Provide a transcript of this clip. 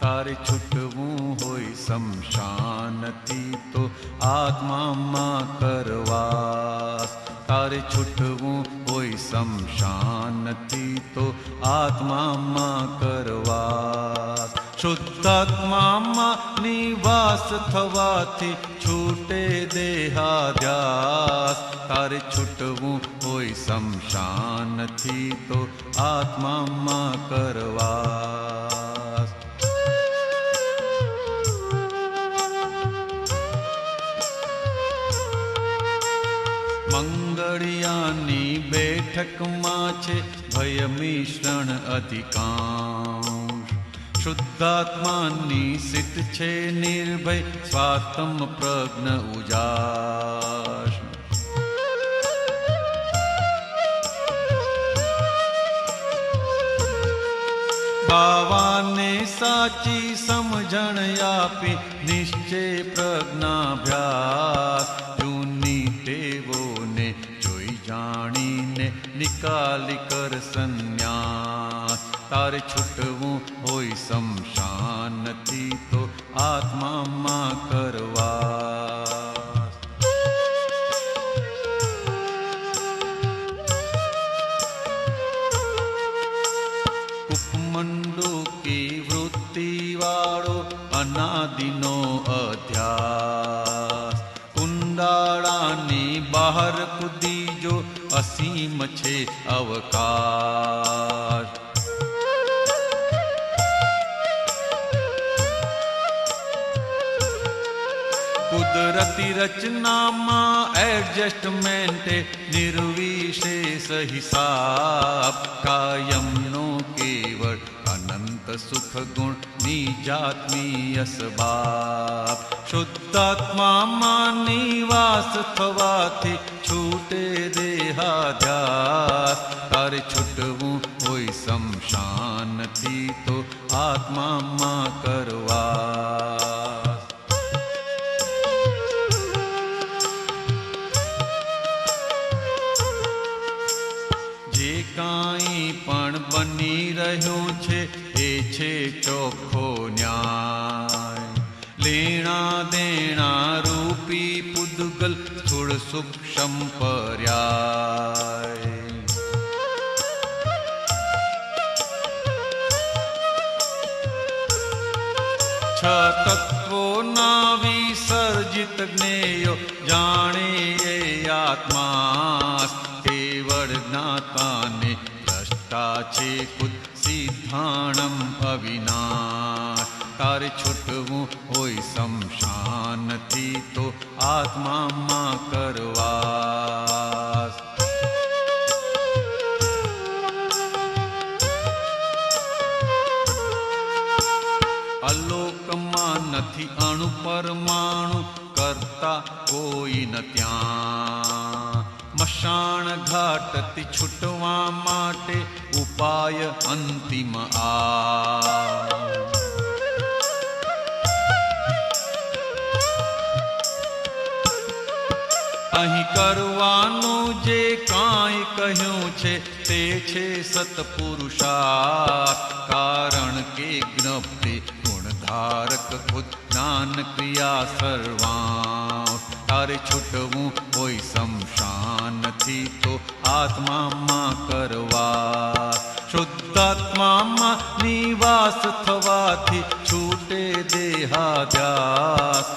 તારે છૂટવું હોય શમશાનથી તો આત્મામાં કરવાસ. તારે છૂટવું હોય શમશાનથી તો આત્મામાં કરવાસ. શુદ્ધાત્મામાં નિવાસ થવાથી છૂટે દેહાધ્યાસ. તારે છૂટવું હોય શમશાનથી તો આત્મામાં કરવાસ. મંગળિયાની બેઠકમાં છે ભય મિશ્રણ અધિકાંશ. શુદ્ધાત્માની સિદ્ધ છે નિર્ભય સ્વાત્મ પ્રજ્ઞ ઉજાસ. બાવાને સાચી સમજણ આપી નિશ્ચય પ્રજ્ઞાભ્યાસ. જૂની ટેવોને જોઈ જાણીને નિકાલી કર સંન્યાસ. તારે છૂટવું હોય શમશાનથી તો આત્મામાં કરવાસ. ઉપમંડુકી વૃત્તિવાળો અનાદિનો અધ્યાસ. કુંડાળાની બહાર કૂદી જો અસીમ છે અવકાશ. કુદરતી રચનામાં એડજસ્ટમેન્ટે નિર્વિશેષ હિસાબ. કાયમનો કેવળ અનંત સુખ ગુણ નિજાત્મીય સબાબ. શુદ્ધાત્મામાં નિવાસ થવાથી છૂટે દેહાધ્યાસ. તારે છૂટવું હોય શમશાનથી તો આત્મામાં કરવાસ. જે કાંઈ પણ બની રહ્યું છે એ છે ચોખ્ખો ન્યાય. લેણા દેણા રૂપી પુદ્ગલ સ્થૂળ સૂક્ષ્મ પર્યાય. છ તત્વોના વિસર્જિત જ્ઞેયો જાણે એ આત્મા. કેવળ જ્ઞાતાને દ્રષ્ટા છે ખુદ સિદ્ધાણમ અવિનાશ. તારે છૂટવું હોય શમશાનથી તો આત્મામાં કરવાસ. અલોકમાં નથી અણુ પરમાણુ કરતા કોઈ ન ત્યાં. મશાણ ઘાટથી છૂટવા માટે ઉપાય અંતિમ આ. અહીં કરવાનું જે કાંઈ કહ્યું છે તે છે સત્પુરુષાર્થ. કારણ કે જ્ઞપ્તિ ગુણધારક ખુદ જ્ઞાન ક્રિયા સર્વાં. તારે છૂટવું હોય શમશાનથી તો આત્મામાં કરવાસ. શુદ્ધાત્મામાં નિવાસ થવાથી છૂટે દેહાધ્યાસ.